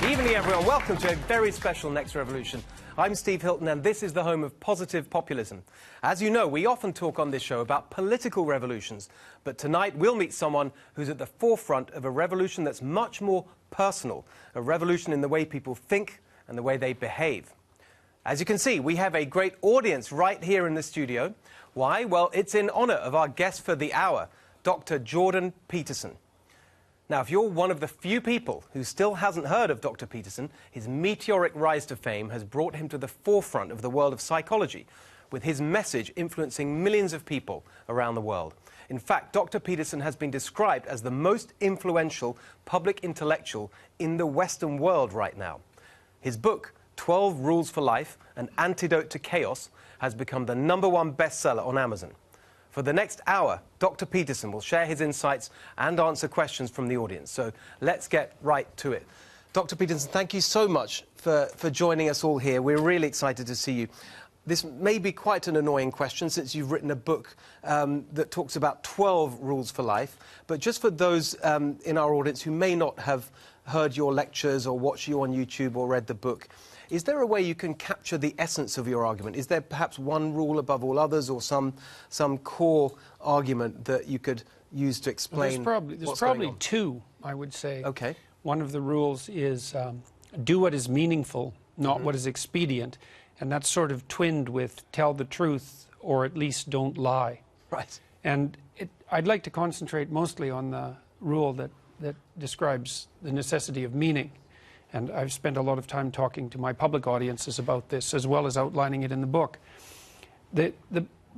Evening, everyone. Welcome to a very special Next Revolution. I'm Steve Hilton, and this is the home of positive populism. As you know, we often talk on this show about political revolutions, but tonight we'll meet someone who's at the forefront of a revolution that's much more personal, a revolution in the way people think and the way they behave. As you can see, we have a great audience right here in the studio. Why? Well, it's in honor of our guest for the hour, Dr. Jordan Peterson. Now, if you're one of the few people who still hasn't heard of Dr. Peterson, his meteoric rise to fame has brought him to the forefront of the world of psychology, with his message influencing millions of people around the world. In fact, Dr. Peterson has been described as the most influential public intellectual in the Western world right now. His book, 12 Rules for Life, An Antidote to Chaos, has become the #1 bestseller on Amazon. For the next hour, Dr. Peterson will share his insights and answer questions from the audience. So let's get right to it. Dr. Peterson, thank you so much for joining us all here. We're really excited to see you. This may be quite an annoying question since you've written a book that talks about 12 rules for life. But just for those in our audience who may not have heard your lectures or watched you on YouTube or read the book, is there a way you can capture the essence of your argument? Is there perhaps one rule above all others, or some core argument that you could use to explain? There's probably two, I would say. Okay. One of the rules is do what is meaningful, not what is expedient. And that's sort of twinned with tell the truth, or at least don't lie. Right. And I'd like to concentrate mostly on the rule that describes the necessity of meaning. And I've spent a lot of time talking to my public audiences about this, as well as outlining it in the book. The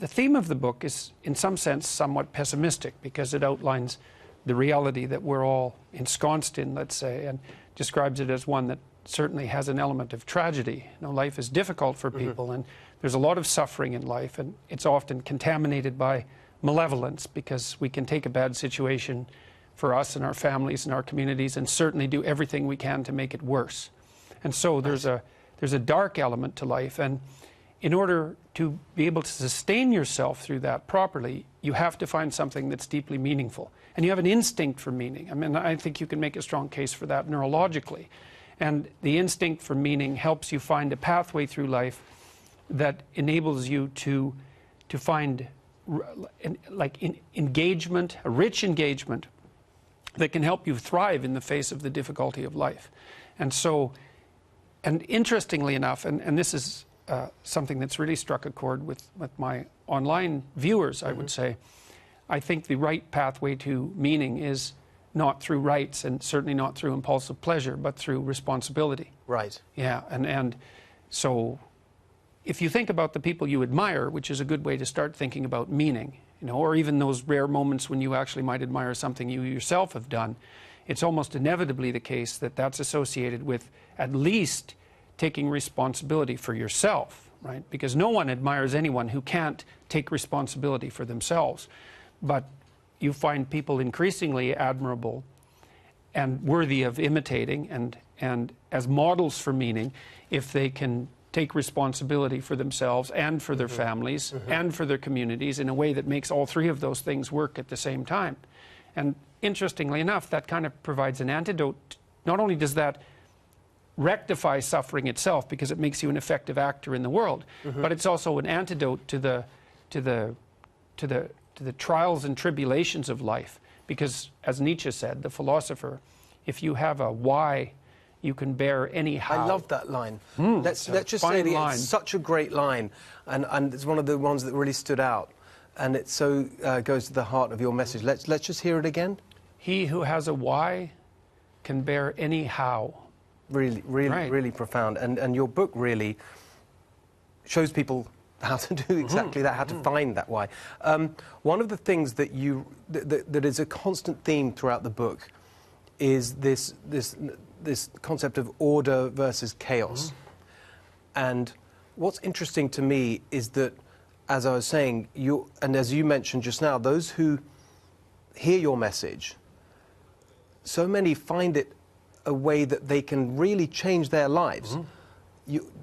theme of the book is, in some sense, somewhat pessimistic, because it outlines the reality that we're all ensconced in, let's say, and describes it as one that certainly has an element of tragedy. You know, life is difficult for people, and there's a lot of suffering in life, and it's often contaminated by malevolence, because we can take a bad situation for us and our families and our communities and certainly do everything we can to make it worse. And so there's a dark element to life, and in order to be able to sustain yourself through that properly, you have to find something that's deeply meaningful. And you have an instinct for meaning. I mean, I think you can make a strong case for that neurologically. And the instinct for meaning helps you find a pathway through life that enables you to find engagement, a rich engagement, that can help you thrive in the face of the difficulty of life. And so, and interestingly enough, and this is something that's really struck a chord with my online viewers, I would say, I think the right pathway to meaning is not through rights, and certainly not through impulsive pleasure, but through responsibility. Right. Yeah, and so if you think about the people you admire, which is a good way to start thinking about meaning, you know, or even those rare moments when you actually might admire something you yourself have done, it's almost inevitably the case that that's associated with at least taking responsibility for yourself, right? Because no one admires anyone who can't take responsibility for themselves. But you find people increasingly admirable and worthy of imitating and as models for meaning if they can take responsibility for themselves and for their families and for their communities in a way that makes all three of those things work at the same time. And interestingly enough, that kind of provides an antidote. Not only does that rectify suffering itself, because it makes you an effective actor in the world, but it's also an antidote to the trials and tribulations of life. Because, as Nietzsche said, the philosopher, if you have a why, you can bear any how. I love that line. Let's just say that it's such a great line, and it's one of the ones that really stood out, and it so goes to the heart of your message. Let's just hear it again. He who has a why can bear any how. Really, really profound. And your book really shows people how to do exactly that, how to find that why. One of the things that that is a constant theme throughout the book is this concept of order versus chaos. And what's interesting to me is that, as I was saying, and as you mentioned just now, those who hear your message, so many find it a way that they can really change their lives.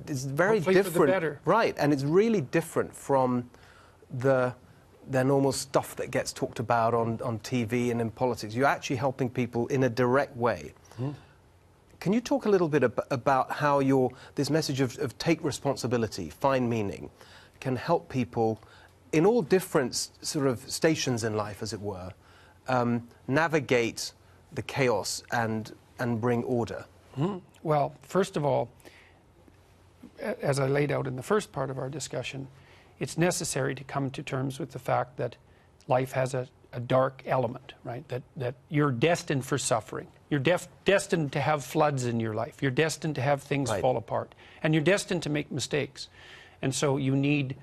It's very Hopefully different, for the better. Right? And it's really different from the normal stuff that gets talked about on TV and in politics. You're actually helping people in a direct way. Can you talk a little bit about how this message of take responsibility, find meaning, can help people in all different sort of stations in life, as it were, navigate the chaos and bring order? Mm-hmm. Well, first of all, as I laid out in the first part of our discussion, it's necessary to come to terms with the fact that life has a dark element, right? That you're destined for suffering. You're destined to have floods in your life. You're destined to have things fall apart. And you're destined to make mistakes. And so you need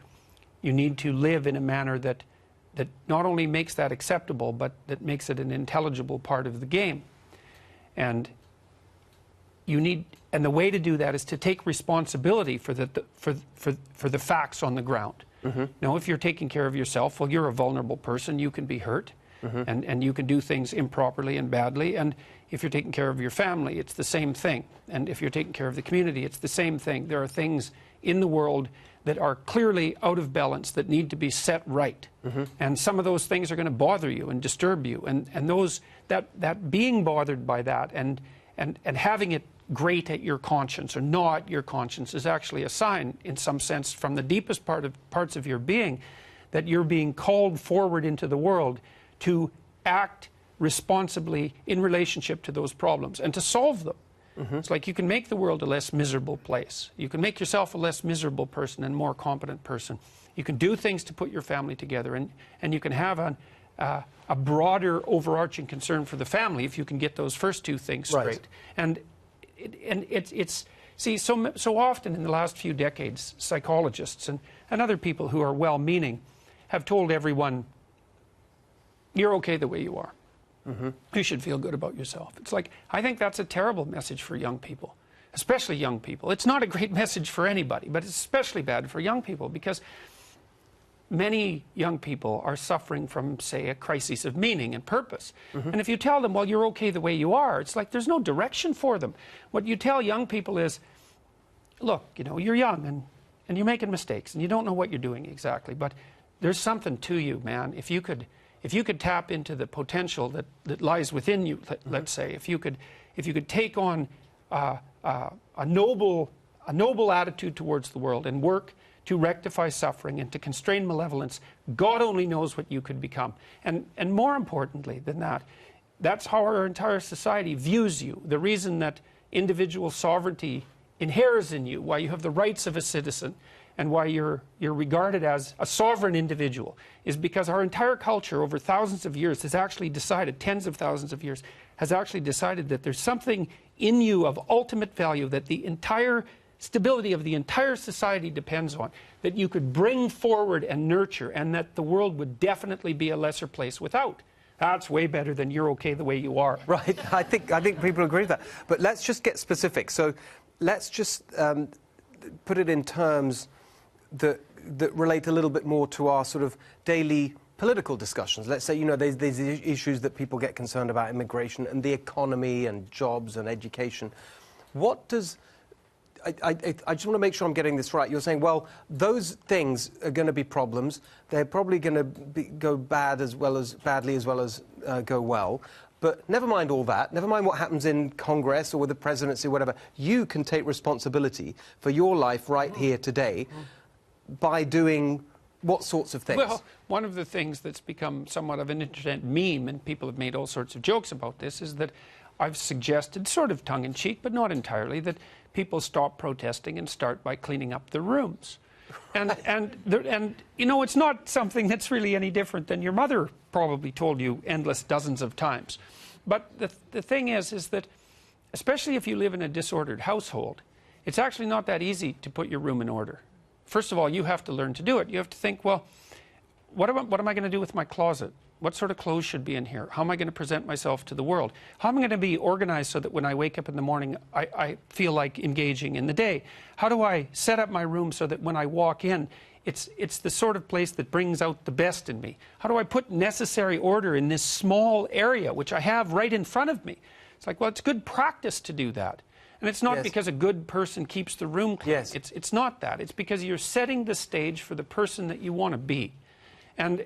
to live in a manner that not only makes that acceptable, but that makes it an intelligible part of the game. And the way to do that is to take responsibility for the facts on the ground. Mm-hmm. Now, if you're taking care of yourself, well, you're a vulnerable person. You can be hurt, mm-hmm. and you can do things improperly and badly. And if you're taking care of your family, it's the same thing. And if you're taking care of the community, it's the same thing. There are things in the world that are clearly out of balance that need to be set right. Mm-hmm. And some of those things are going to bother you and disturb you. And that being bothered by that and having it grate at your conscience or gnaw at your conscience is actually a sign, in some sense, from the deepest parts of your being, that you're being called forward into the world to act responsibly in relationship to those problems and to solve them. Mm-hmm. It's like you can make the world a less miserable place. You can make yourself a less miserable person and more competent person. You can do things to put your family together, and you can have a broader overarching concern for the family if you can get those first two things straight. Right. And it's so often in the last few decades, psychologists and other people who are well-meaning have told everyone, you're okay the way you are. Mm-hmm. You should feel good about yourself. It's like, I think that's a terrible message for young people, especially young people. It's not a great message for anybody, but it's especially bad for young people because many young people are suffering from, say, a crisis of meaning and purpose. Mm-hmm. And if you tell them, well, you're okay the way you are, it's like there's no direction for them. What you tell young people is, look, you're young and you're making mistakes and you don't know what you're doing exactly, but there's something to you, man. If you could tap into the potential that lies within you, let's say, if you could take on a noble attitude towards the world and work to rectify suffering and to constrain malevolence, God only knows what you could become. And more importantly than that, that's how our entire society views you. The reason that individual sovereignty inheres in you, why you have the rights of a citizen, and why you're regarded as a sovereign individual, is because our entire culture over thousands of years has actually decided, tens of thousands of years, has actually decided that there's something in you of ultimate value that the entire stability of the entire society depends on, that you could bring forward and nurture, and that the world would definitely be a lesser place without. That's way better than you're okay the way you are. Right, I think people agree with that. But let's just get specific. So let's just put it in terms that relate a little bit more to our sort of daily political discussions. Let's say, there's issues that people get concerned about, immigration and the economy and jobs and education. What does... I just want to make sure I'm getting this right. You're saying, well, those things are going to be problems. They're probably going to go badly as well as go well. But never mind all that. Never mind what happens in Congress or with the presidency, whatever. You can take responsibility for your life right here today by doing what sorts of things? Well, one of the things that's become somewhat of an internet meme, and people have made all sorts of jokes about this, is that I've suggested, sort of tongue-in-cheek, but not entirely, that people stop protesting and start by cleaning up their rooms. And it's not something that's really any different than your mother probably told you endless dozens of times. But the thing is that, especially if you live in a disordered household, it's actually not that easy to put your room in order. First of all, you have to learn to do it. You have to think, well, what am I going to do with my closet? What sort of clothes should be in here? How am I going to present myself to the world? How am I going to be organized so that when I wake up in the morning, I feel like engaging in the day? How do I set up my room so that when I walk in, it's the sort of place that brings out the best in me? How do I put necessary order in this small area, which I have right in front of me? It's like, well, it's good practice to do that. And it's not because a good person keeps the room clean. Yes. It's not that. It's because you're setting the stage for the person that you want to be. And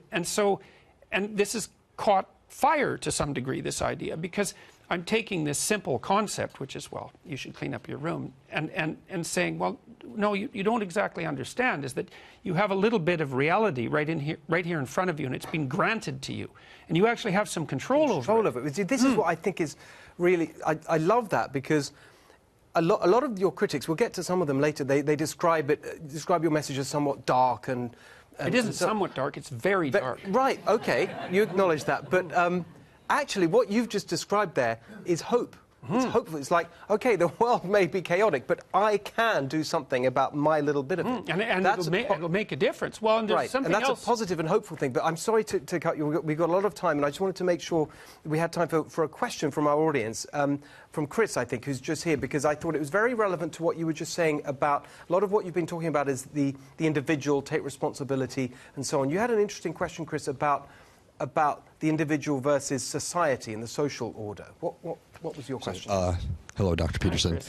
this has caught fire to some degree, this idea, because I'm taking this simple concept, which is, well, you should clean up your room, and saying, well, no, you don't exactly understand, is that you have a little bit of reality right here in front of you, and it's been granted to you, and you actually have some control over it. This is what I think is really, I love that, because a lot of your critics, we'll get to some of them later, they describe your message as somewhat dark and it isn't somewhat dark, it's very dark. Right, okay, you acknowledge that, but actually what you've just described there is hope. It's hopeful. It's like, okay, the world may be chaotic, but I can do something about my little bit of it. And it'll make a difference. Well, and there's something and that's else. a positive and hopeful thing. But I'm sorry to cut you. We've got a lot of time, and I just wanted to make sure we had time for a question from our audience, from Chris, I think, who's just here, because I thought it was very relevant to what you were just saying about a lot of what you've been talking about is the individual, take responsibility, and so on. You had an interesting question, Chris, about the individual versus society and the social order. What was your question? Hello, Dr. Peterson.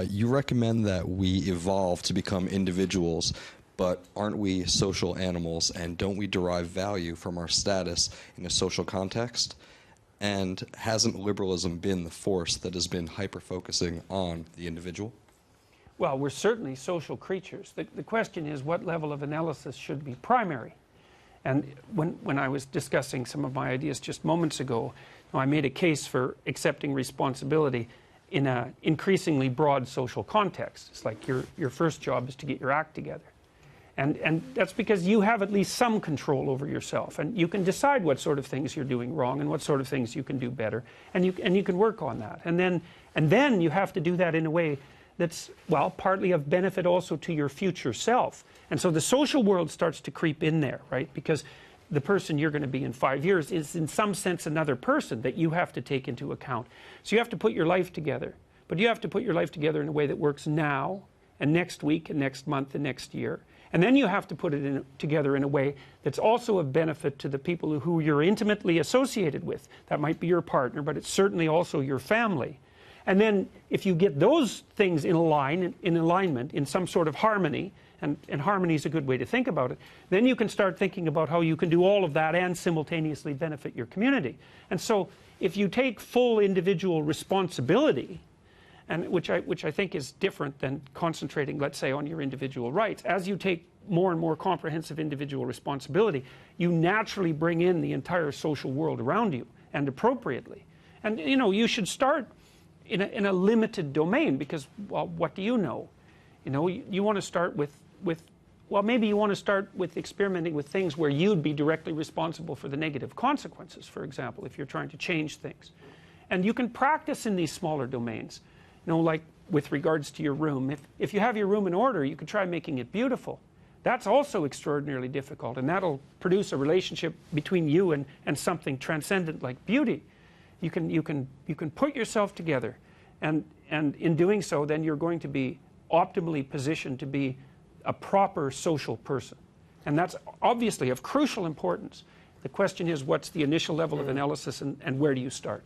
You recommend that we evolve to become individuals, but aren't we social animals, and don't we derive value from our status in a social context? And hasn't liberalism been the force that has been hyper-focusing on the individual? Well, we're certainly social creatures. The question is, what level of analysis should be primary? And when I was discussing some of my ideas just moments ago, I made a case for accepting responsibility in an increasingly broad social context. It's like your first job is to get your act together. And that's because you have at least some control over yourself, and you can decide what sort of things you're doing wrong and what sort of things you can do better, and you can work on that. And then you have to do that in a way that's, well, partly of benefit also to your future self. And so the social world starts to creep in there, right? Because the person you're going to be in 5 years is in some sense another person that you have to take into account. So you have to put your life together. But you have to put your life together in a way that works now and next week and next month and next year. And then you have to put it together in a way that's also of benefit to the people who you're intimately associated with. That might be your partner, but it's certainly also your family. And then if you get those things in alignment, in some sort of harmony, and harmony is a good way to think about it, then you can start thinking about how you can do all of that and simultaneously benefit your community. And so if you take full individual responsibility, and which I think is different than concentrating, let's say, on your individual rights, as you take more and more comprehensive individual responsibility, you naturally bring in the entire social world around you, and appropriately. And you should start in a limited domain, because, well, what do you know? You want to start with well, maybe you want to start with experimenting with things where you'd be directly responsible for the negative consequences, for example, if you're trying to change things. And you can practice in these smaller domains, like with regards to your room. If you have your room in order, you could try making it beautiful. That's also extraordinarily difficult, and that'll produce a relationship between you and something transcendent like beauty. You can put yourself together, and in doing so, then you're going to be optimally positioned to be a proper social person. And that's obviously of crucial importance. The question is, what's the initial level of analysis, and where do you start?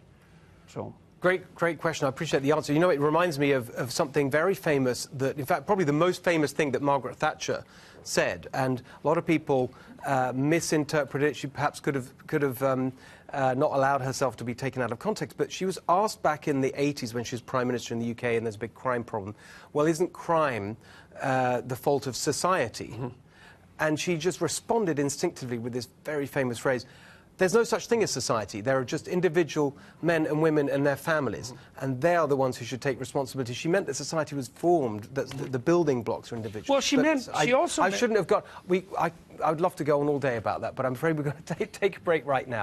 So. Great question. I appreciate the answer. It reminds me of something very famous that, in fact, probably the most famous thing that Margaret Thatcher said, and a lot of people misinterpret it. She perhaps could have not allowed herself to be taken out of context, but she was asked back in the 80s when she was Prime Minister in the UK and there's a big crime problem, well, isn't crime the fault of society? And she just responded instinctively with this very famous phrase, there's no such thing as society. There are just individual men and women and their families, and they are the ones who should take responsibility. She meant that society was formed, that the building blocks are individuals. Well, I shouldn't have got... I would love to go on all day about that, but I'm afraid we're going to take a break right now.